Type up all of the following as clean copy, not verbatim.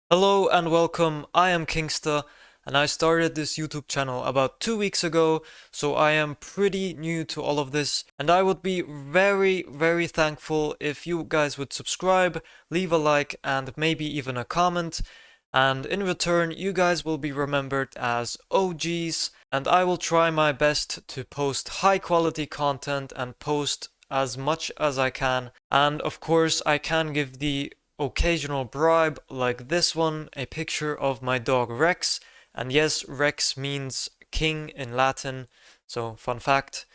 Hello and welcome, I am Kingsta and I started this YouTube channel about 2 weeks ago, so I am pretty new to all of this and I would be very thankful if you guys would subscribe, leave a like and maybe even a comment, and in return you guys will be remembered as OGs and I will try my best to post high quality content and post as much as I can, and of course I can give the occasional bribe like this one, a picture of my dog Rex, and yes, Rex means king in Latin, so fun fact.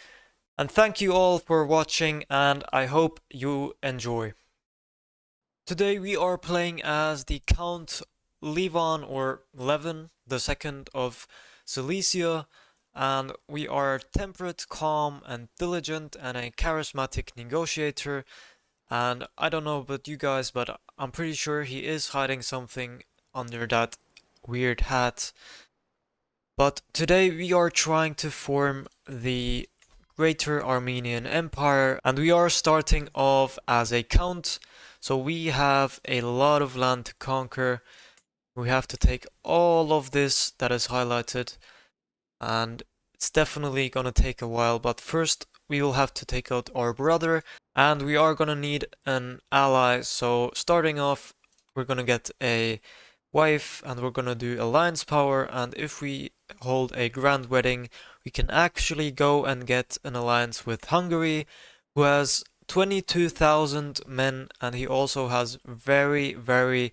And thank you all for watching and I hope you enjoy. Today we are playing as the Count Levon or Levin II of Cilicia, and we are temperate, calm and diligent and a charismatic negotiator. And I don't know about you guys, but I'm pretty sure he is hiding something under that weird hat. But today we are trying to form the Greater Armenian Empire, and we are starting off as a count. So we have a lot of land to conquer. We have to take all of this that is highlighted, and it's definitely gonna take a while, but first we will have to take out our brother, and we are gonna need an ally. So starting off, we're gonna get a wife and we're gonna do alliance power, and if we hold a grand wedding we can actually go and get an alliance with Hungary, who has 22,000 men and he also has very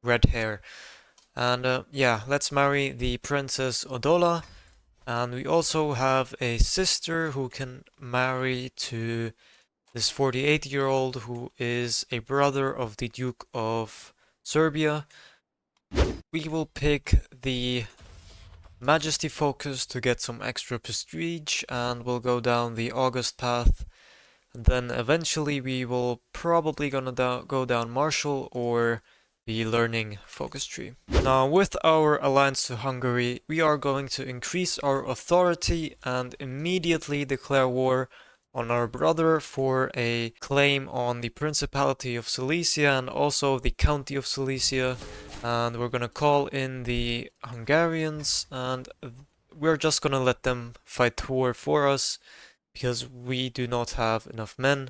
red hair. And yeah, let's marry the Princess Odola. And we also have a sister who can marry to this 48-year-old who is a brother of the Duke of Serbia. We will pick the Majesty focus to get some extra prestige and we'll go down the August path. And then eventually we will probably gonna go down Martial or the learning focus tree. Now with our alliance to Hungary, we are going to increase our authority and immediately declare war on our brother for a claim on the Principality of Cilicia and also the County of Cilicia. And we're gonna call in the Hungarians and we're just gonna let them fight war for us because we do not have enough men.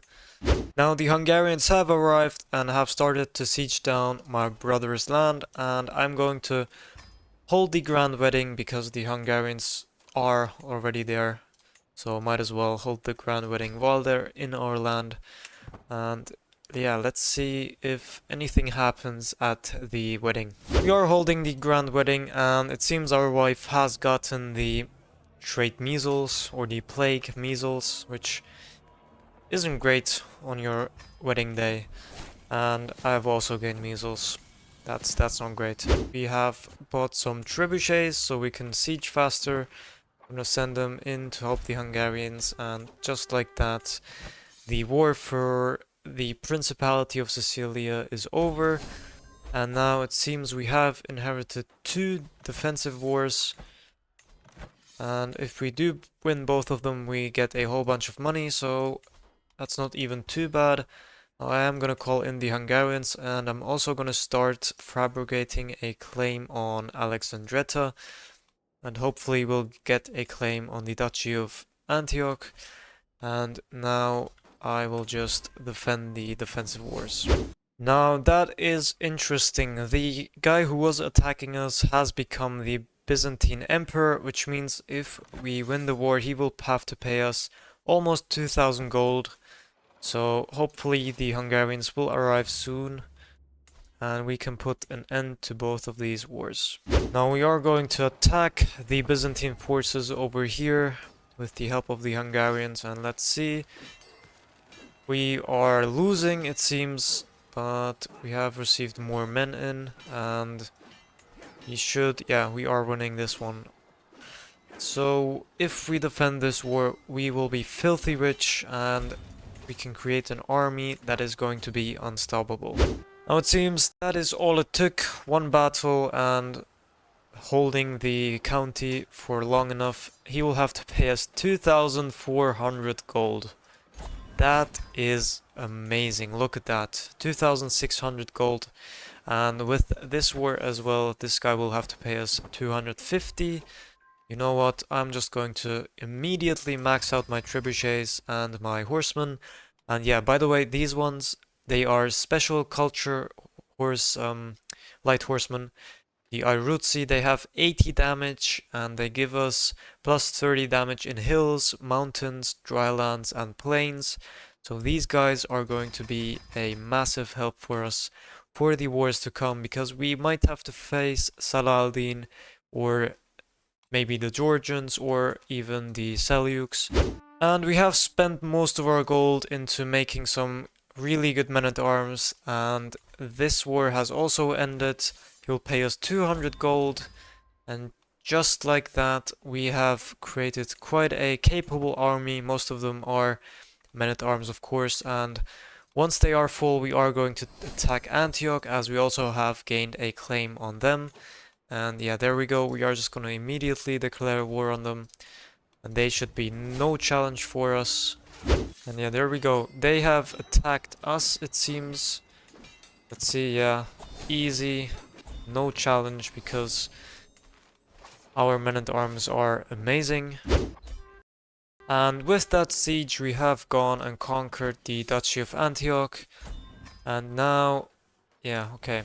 Now the Hungarians have arrived and have started to siege down my brother's land, and I'm going to hold the grand wedding because the Hungarians are already there. So might as well hold the grand wedding while they're in our land. And yeah, let's see if anything happens at the wedding. We are holding the grand wedding and it seems our wife has gotten the trait measles or the plague measles, which isn't great on your wedding day. And I've also gained measles. That's not great. We have bought some trebuchets so we can siege faster. I'm gonna send them in to help the Hungarians, and just like that, the war for the Principality of Sicilia is over. And now it seems we have inherited 2 defensive wars. And if we do win both of them, we get a whole bunch of money, so that's not even too bad. I am gonna call in the Hungarians, and I'm also gonna start fabricating a claim on Alexandretta, and hopefully we'll get a claim on the Duchy of Antioch. And now I will just defend the defensive wars. Now that is interesting. The guy who was attacking us has become the Byzantine Emperor, which means if we win the war he will have to pay us almost 2,000 gold. So hopefully the Hungarians will arrive soon and we can put an end to both of these wars. Now we are going to attack the Byzantine forces over here with the help of the Hungarians, and let's see. We are losing, it seems, but we have received more men in and we are winning this one. So if we defend this war we will be filthy rich and we can create an army that is going to be unstoppable. Now it seems that is all it took, one battle and holding the county for long enough. He will have to pay us 2,400 gold. That is amazing, look at that, 2,600 gold. And with this war as well, this guy will have to pay us 250. You know what? I'm just going to immediately max out my trebuchets and my horsemen. And yeah, by the way, these ones, they are special culture horse, light horsemen. The Irutsi, they have 80 damage and they give us plus 30 damage in hills, mountains, drylands, and plains. So these guys are going to be a massive help for us for the wars to come, because we might have to face Saladin or maybe the Georgians or even the Seljuks. And we have spent most of our gold into making some really good men-at-arms, and this war has also ended. He'll pay us 200 gold, and just like that, we have created quite a capable army. Most of them are men-at-arms, of course, and once they are full, we are going to attack Antioch, as we also have gained a claim on them. And yeah, there we go. We are just going to immediately declare war on them. And they should be no challenge for us. And yeah, there we go. They have attacked us, it seems. Let's see, yeah. Easy. No challenge, because our men-at-arms are amazing. And with that siege, we have gone and conquered the Duchy of Antioch. And now... yeah, okay.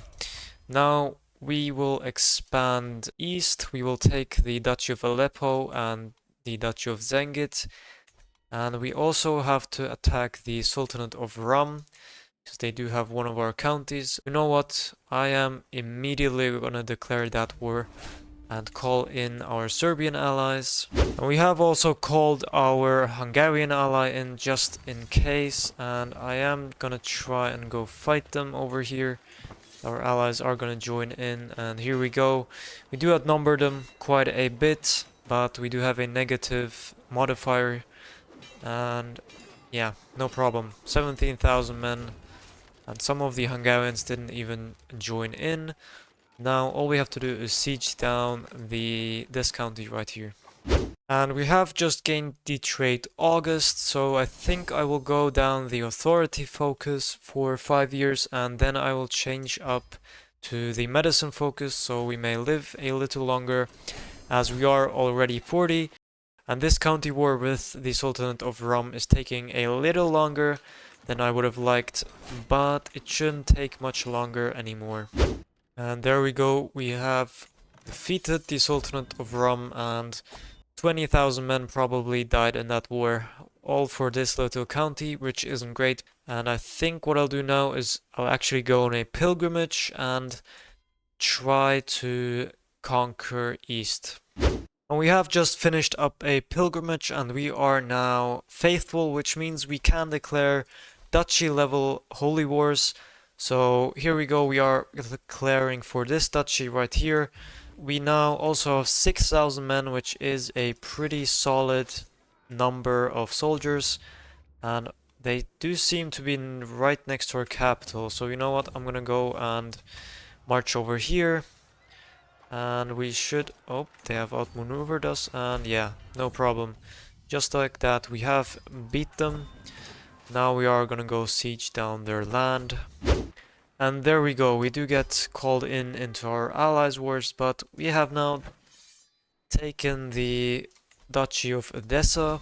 Now we will expand east. We will take the Duchy of Aleppo and the Duchy of Zengit. And we also have to attack the Sultanate of Rum, because they do have one of our counties. You know what? I am immediately gonna declare that war and call in our Serbian allies. And we have also called our Hungarian ally in just in case. And I am gonna try and go fight them over here. Our allies are going to join in, and here we go. We do outnumber them quite a bit, but we do have a negative modifier, and yeah, no problem. 17,000 men, and some of the Hungarians didn't even join in. Now all we have to do is siege down this county right here. And we have just gained the trait August, so I think I will go down the authority focus for 5 years, and then I will change up to the medicine focus, so we may live a little longer, as we are already 40. And this county war with the Sultanate of Rum is taking a little longer than I would have liked, but it shouldn't take much longer anymore. And there we go, we have defeated the Sultanate of Rum, and 20,000 men probably died in that war, all for this little county, which isn't great. And I think what I'll do now is I'll actually go on a pilgrimage and try to conquer East. And we have just finished up a pilgrimage, and we are now faithful, which means we can declare duchy level holy wars. So here we go, we are declaring for this duchy right here. We now also have 6,000 men, which is a pretty solid number of soldiers, and they do seem to be right next to our capital. So you know what, I'm gonna go and march over here, and we should... oh, they have outmaneuvered us, and yeah, no problem. Just like that, we have beat them. Now we are gonna go siege down their land. And there we go, we do get called into our allies' wars, but we have now taken the Duchy of Edessa,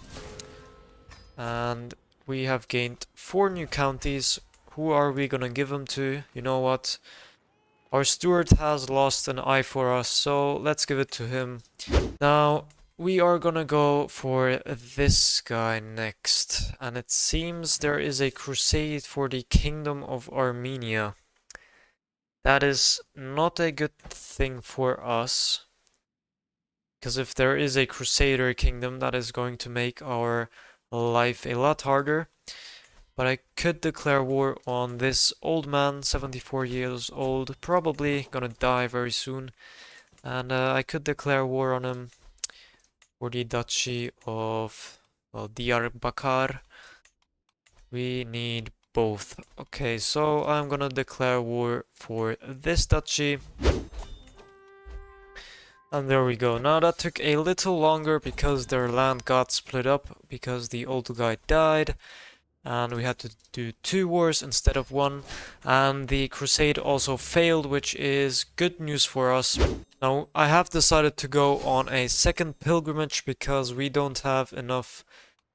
and we have gained 4 new counties. Who are we gonna give them to? You know what? Our steward has lost an eye for us, so let's give it to him. Now, we are gonna go for this guy next, and it seems there is a crusade for the Kingdom of Armenia. That is not a good thing for us, because if there is a Crusader kingdom, that is going to make our life a lot harder. But I could declare war on this old man, 74 years old, probably gonna die very soon. And I could declare war on him for the Duchy of, well, Diyarbakir. We need both. Okay, so I'm gonna declare war for this duchy. And there we go. Now that took a little longer because their land got split up because the old guy died. and we had to do 2 wars instead of 1, and the crusade also failed, which is good news for us. Now, I have decided to go on a second pilgrimage because we don't have enough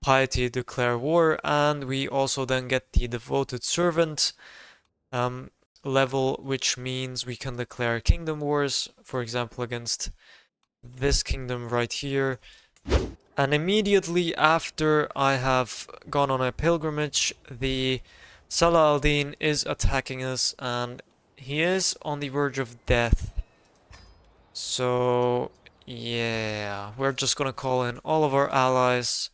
piety to declare war, and we also then get the devoted servant level, which means we can declare kingdom wars, for example, against this kingdom right here. And immediately after I have gone on a pilgrimage, the Saladin is attacking us, and he is on the verge of death. So, yeah, we're just gonna call in all of our allies,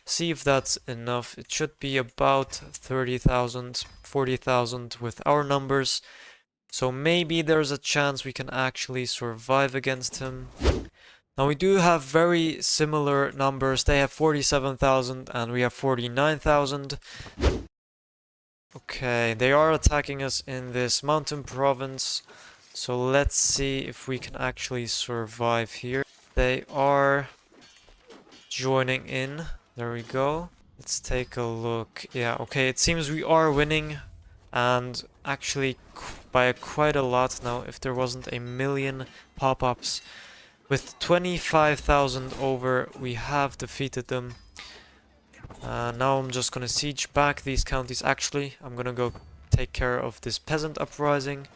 see if that's enough. It should be about 30,000, 40,000 with our numbers. So maybe there's a chance we can actually survive against him. Now we do have very similar numbers. They have 47,000 and we have 49,000. Okay, they are attacking us in this mountain province. So let's see if we can actually survive here. They are joining in. There we go. Let's take a look. Yeah, okay, it seems we are winning. And actually by quite a lot now. If there wasn't a million pop-ups. With 25,000 over, we have defeated them. Now I'm just gonna siege back these counties. Actually, I'm gonna go take care of this peasant uprising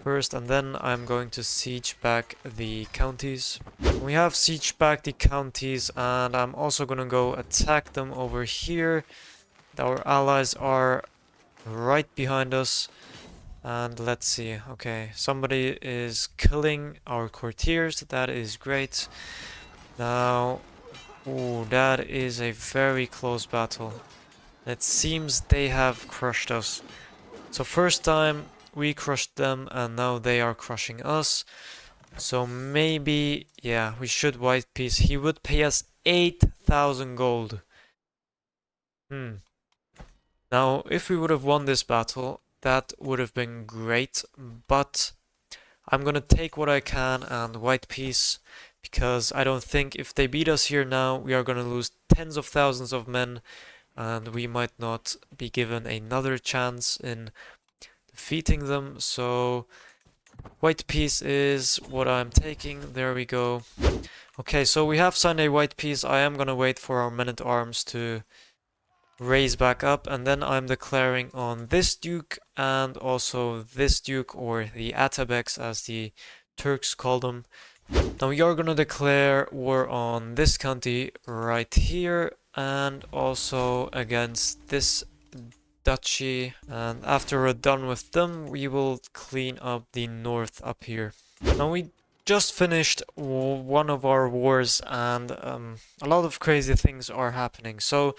first, and then I'm going to siege back the counties. We have sieged back the counties, and I'm also gonna go attack them over here. Our allies are right behind us. And let's see, okay, somebody is killing our courtiers, that is great. Now, ooh, that is a very close battle. It seems they have crushed us. So first time we crushed them and now they are crushing us. So maybe, yeah, we should white peace. He would pay us 8,000 gold. Now, if we would have won this battle, that would have been great, but I'm gonna take what I can and white peace, because I don't think if they beat us here now, we are gonna lose tens of thousands of men, and we might not be given another chance in defeating them, so white peace is what I'm taking. There we go. Okay, so we have signed a white peace. I am gonna wait for our men-at-arms to raise back up, and then I'm declaring on this duke and also this duke, or the Atabeks as the Turks call them. Now we are gonna declare war on this county right here and also against this duchy, and after we're done with them we will clean up the north up here. Now we just finished one of our wars and a lot of crazy things are happening. So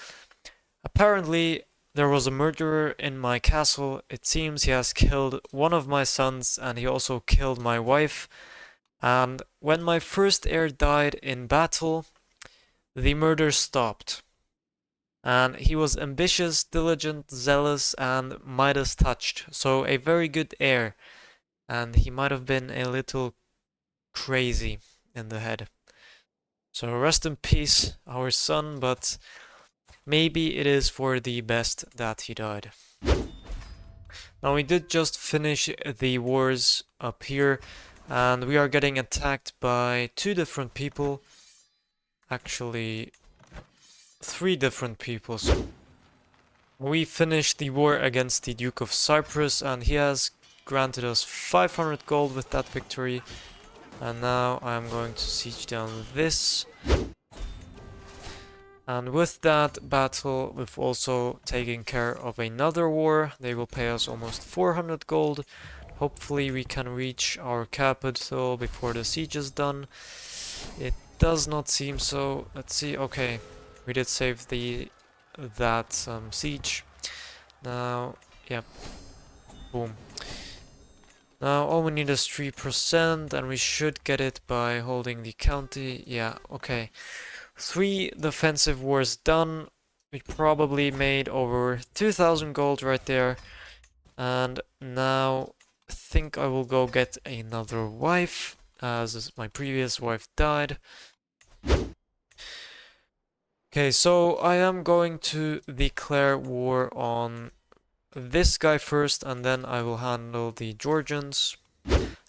apparently, there was a murderer in my castle. It seems he has killed one of my sons and he also killed my wife. And when my first heir died in battle, the murder stopped. And he was ambitious, diligent, zealous, and Midas touched. So a very good heir. And he might have been a little crazy in the head. So rest in peace, our son, but maybe it is for the best that he died. Now we did just finish the wars up here, and we are getting attacked by 2 different people. Actually, 3 different people. So we finished the war against the Duke of Cyprus, and he has granted us 500 gold with that victory. And now I'm going to siege down this. And with that battle, we've also taken care of another war. They will pay us almost 400 gold. Hopefully we can reach our capital before the siege is done. It does not seem so. Let's see. Okay, we did save that siege. Now, yep, boom. Now all we need is 3%, and we should get it by holding the county. Yeah, okay. 3 defensive wars done. We probably made over 2,000 gold right there. And now I think I will go get another wife, as my previous wife died. Okay, so I am going to declare war on this guy first, and then I will handle the Georgians.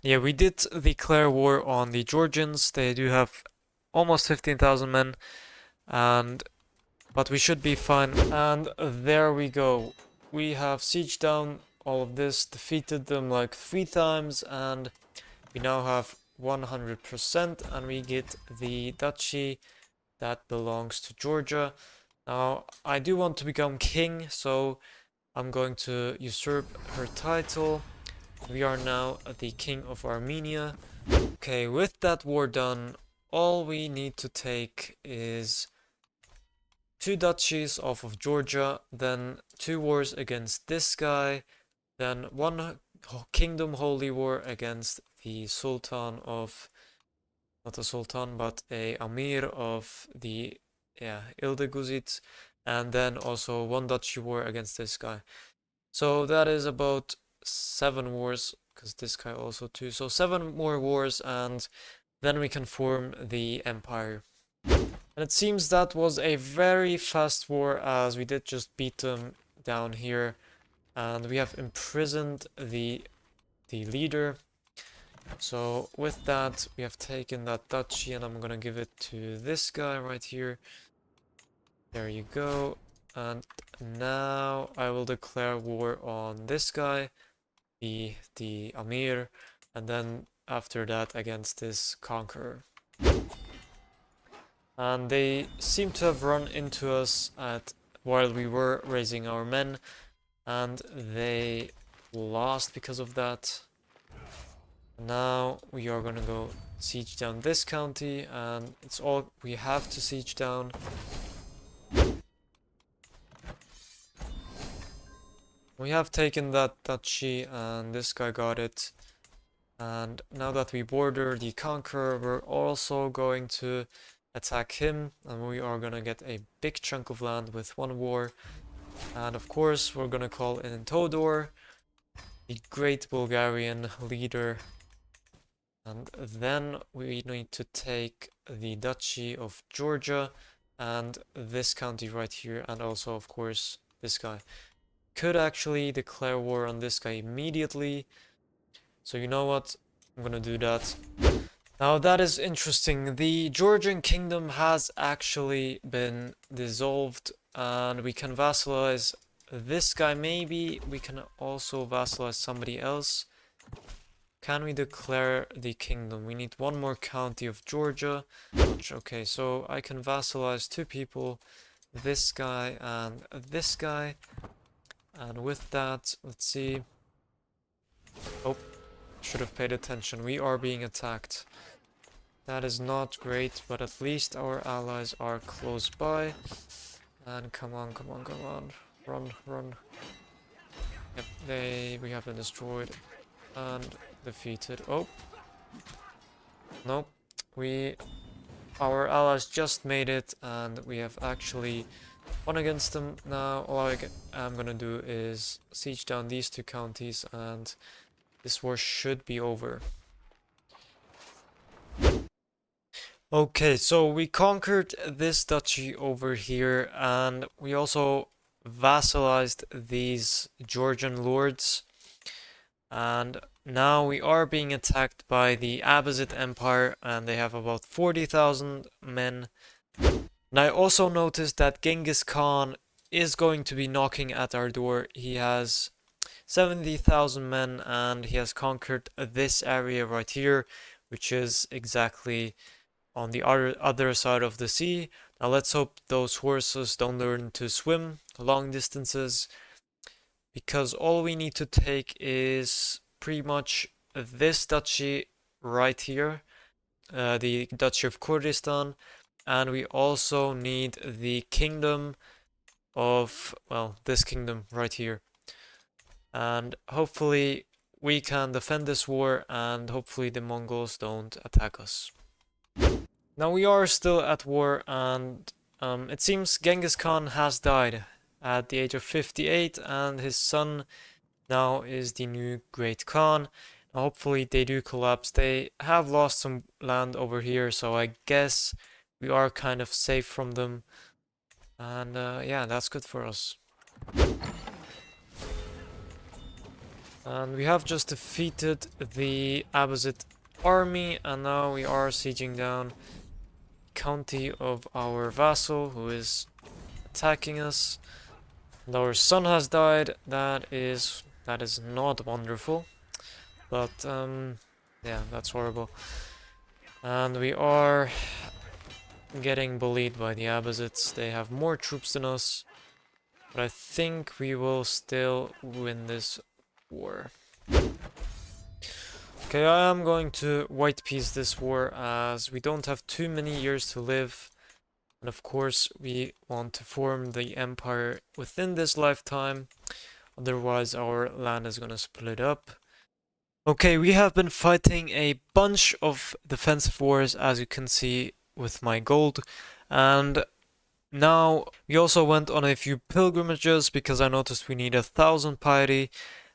Yeah, we did declare war on the Georgians. They do have almost 15,000 men, and but we should be fine. And there we go. We have sieged down all of this, defeated them like 3 times, and we now have 100%, and we get the duchy that belongs to Georgia. Now, I do want to become king, so I'm going to usurp her title. We are now the king of Armenia. Okay, with that war done, all we need to take is 2 duchies off of Georgia, then 2 wars against this guy, then 1 kingdom holy war against the Sultan of, not a Sultan, but a Amir of the, yeah, Ildeguzit, and then also 1 duchy war against this guy. So that is about 7 wars, because this guy also too. So 7 more wars, and then we can form the empire. And it seems that was a very fast war, as we did just beat them down here, and we have imprisoned the leader. So with that, we have taken that duchy, and I'm gonna give it to this guy right here. There you go. And now I will declare war on this guy, the Amir, and then after that against this conqueror. And they seem to have run into us while we were raising our men, and they lost because of that. Now we are gonna go siege down this county, and it's all we have to siege down. We have taken that duchy, and this guy got it. And now that we border the conqueror, we're also going to attack him, and we are gonna get a big chunk of land with 1 war. And of course, we're gonna call in Todor, the great Bulgarian leader. And then we need to take the Duchy of Georgia and this county right here, and also, of course, this guy. Could actually declare war on this guy immediately. So you know what? I'm gonna do that. Now that is interesting. The Georgian kingdom has actually been dissolved, and we can vassalize this guy. Maybe we can also vassalize somebody else. Can we declare the kingdom? We need 1 more county of Georgia. Okay, so I can vassalize 2 people, this guy and this guy. And with that, let's see. Oh, should have paid attention. We are being attacked. That is not great, but at least our allies are close by. And come on, come on, come on. Run, run. Yep, we have been destroyed and defeated. Oh. Nope. Our allies just made it, and we have actually won against them. Now all I'm gonna do is siege down these 2 counties, and this war should be over. Okay, so we conquered this duchy over here, and we also vassalized these Georgian lords. And now we are being attacked by the Abbasid Empire, and they have about 40,000 men. And I also noticed that Genghis Khan is going to be knocking at our door. He has 70,000 men, and he has conquered this area right here, which is exactly on the other side of the sea. Now let's hope those horses don't learn to swim long distances, because all we need to take is pretty much this duchy right here, the Duchy of Kurdistan, and we also need the kingdom of, well, this kingdom right here. And hopefully we can defend this war, and hopefully the Mongols don't attack us. Now we are still at war, and it seems Genghis Khan has died at the age of 58, and his son now is the new Great Khan. Now hopefully they do collapse. They have lost some land over here, so I guess we are kind of safe from them. And yeah, that's good for us. And we have just defeated the Abbasid army, and now we are sieging down county of our vassal who is attacking us. And our son has died. That is not wonderful, but yeah, that's horrible. And we are getting bullied by the Abbasids. They have more troops than us, but I think we will still win this war. Okay, I am going to white piece this war as we don't have too many years to live. And of course, we want to form the empire within this lifetime. Otherwise, our land is gonna split up. Okay, we have been fighting a bunch of defensive wars, as you can see with my gold. And now, we also went on a few pilgrimages because I noticed we need 1,000 piety.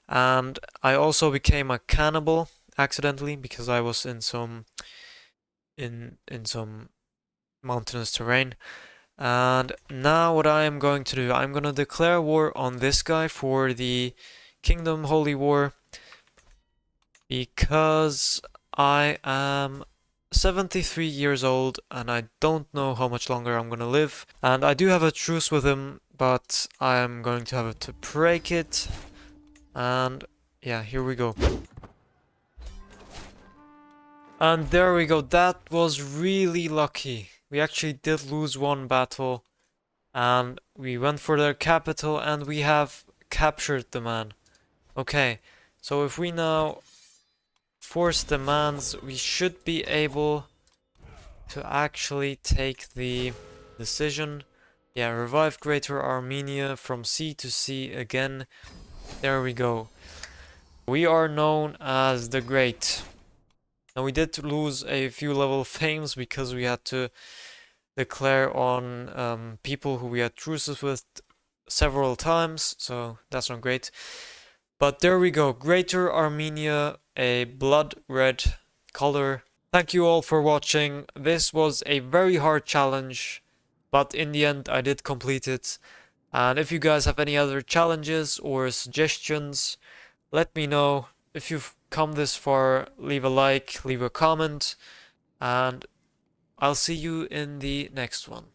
And I also became a cannibal accidentally because I was in some mountainous terrain. And now what I am going to do, I'm going to declare war on this guy for the Kingdom Holy War because I am 73 years old and I don't know how much longer I'm going to live. And I do have a truce with him, but I am going to have to break it. And yeah, here we go. And there we go. That was really lucky. We actually did lose one battle. And we went for their capital and we have captured the man. Okay, so if we now force demands, we should be able to actually take the decision. Yeah, revive Greater Armenia from sea to sea again. There we go. We are known as the Great. Now we did lose a few level of fames because we had to declare on people who we had truces with several times, so that's not great. But there we go, Greater Armenia, a blood red color. Thank you all for watching. This was a very hard challenge, but in the end I did complete it. And if you guys have any other challenges or suggestions, let me know. If you've come this far, leave a like, leave a comment, and I'll see you in the next one.